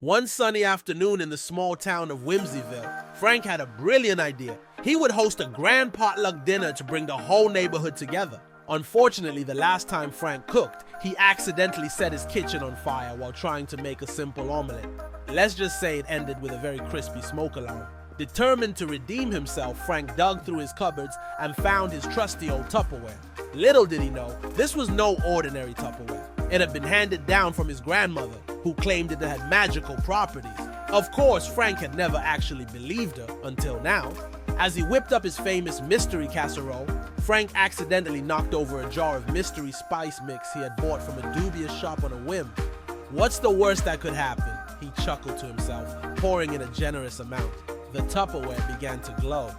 One sunny afternoon in the small town of Whimsyville, Frank had a brilliant idea. He would host a grand potluck dinner to bring the whole neighborhood together. Unfortunately, the last time Frank cooked, he accidentally set his kitchen on fire while trying to make a simple omelet. Let's just say it ended with a very crispy smoke alarm. Determined to redeem himself, Frank dug through his cupboards and found his trusty old Tupperware. Little did he know, this was no ordinary Tupperware. It had been handed down from his grandmother, who claimed it had magical properties. Of course, Frank had never actually believed her until now. As he whipped up his famous mystery casserole, Frank accidentally knocked over a jar of mystery spice mix he had bought from a dubious shop on a whim. What's the worst that could happen? He chuckled to himself, pouring in a generous amount. The Tupperware began to glow.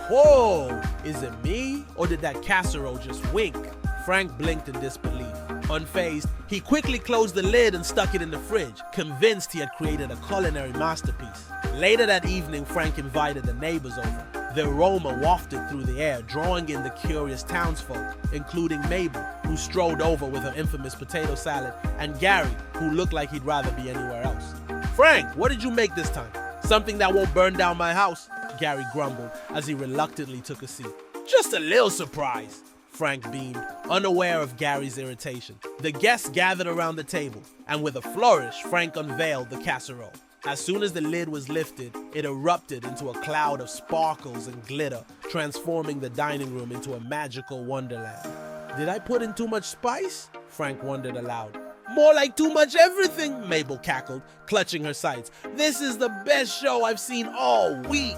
Whoa! Is it me? Or did that casserole just wink? Frank blinked in disbelief. Unfazed, he quickly closed the lid and stuck it in the fridge, convinced he had created a culinary masterpiece. Later that evening, Frank invited the neighbors over. The aroma wafted through the air, drawing in the curious townsfolk, including Mabel, who strolled over with her infamous potato salad, and Gary, who looked like he'd rather be anywhere else. "Frank, what did you make this time?" "Something that won't burn down my house," Gary grumbled as he reluctantly took a seat. "Just a little surprise," Frank beamed, unaware of Gary's irritation. The guests gathered around the table, and with a flourish, Frank unveiled the casserole. As soon as the lid was lifted, it erupted into a cloud of sparkles and glitter, transforming the dining room into a magical wonderland. "Did I put in too much spice?" Frank wondered aloud. "More like too much everything," Mabel cackled, clutching her sides. "This is the best show I've seen all week."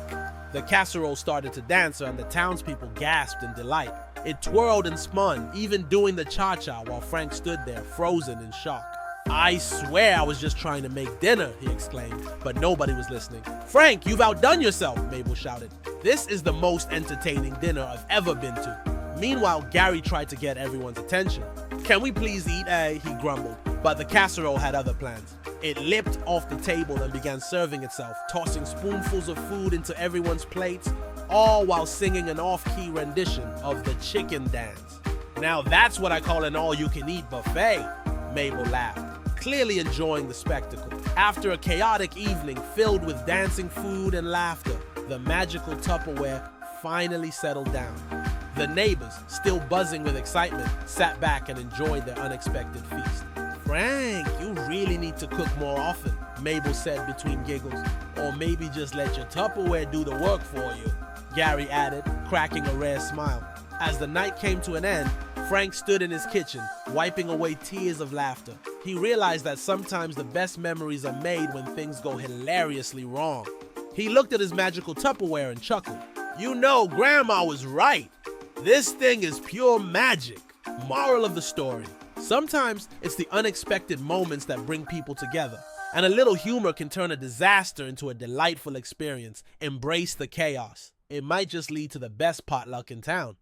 The casserole started to dance, and the townspeople gasped in delight. It twirled and spun, even doing the cha-cha, while Frank stood there, frozen in shock. "I swear I was just trying to make dinner," he exclaimed, but nobody was listening. "Frank, you've outdone yourself," Mabel shouted. "This is the most entertaining dinner I've ever been to." Meanwhile, Gary tried to get everyone's attention. "Can we please eat, he grumbled, but the casserole had other plans. It leapt off the table and began serving itself, tossing spoonfuls of food into everyone's plates, all while singing an off-key rendition of the chicken dance. "Now that's what I call an all-you-can-eat buffet," Mabel laughed, clearly enjoying the spectacle. After a chaotic evening filled with dancing food and laughter, the magical Tupperware finally settled down. The neighbors, still buzzing with excitement, sat back and enjoyed their unexpected feast. "Frank, you really need to cook more often," Mabel said between giggles. "Or maybe just let your Tupperware do the work for you," Gary added, cracking a rare smile. As the night came to an end, Frank stood in his kitchen, wiping away tears of laughter. He realized that sometimes the best memories are made when things go hilariously wrong. He looked at his magical Tupperware and chuckled. "You know, Grandma was right. This thing is pure magic." Moral of the story: sometimes it's the unexpected moments that bring people together, and a little humor can turn a disaster into a delightful experience. Embrace the chaos. It might just lead to the best potluck in town.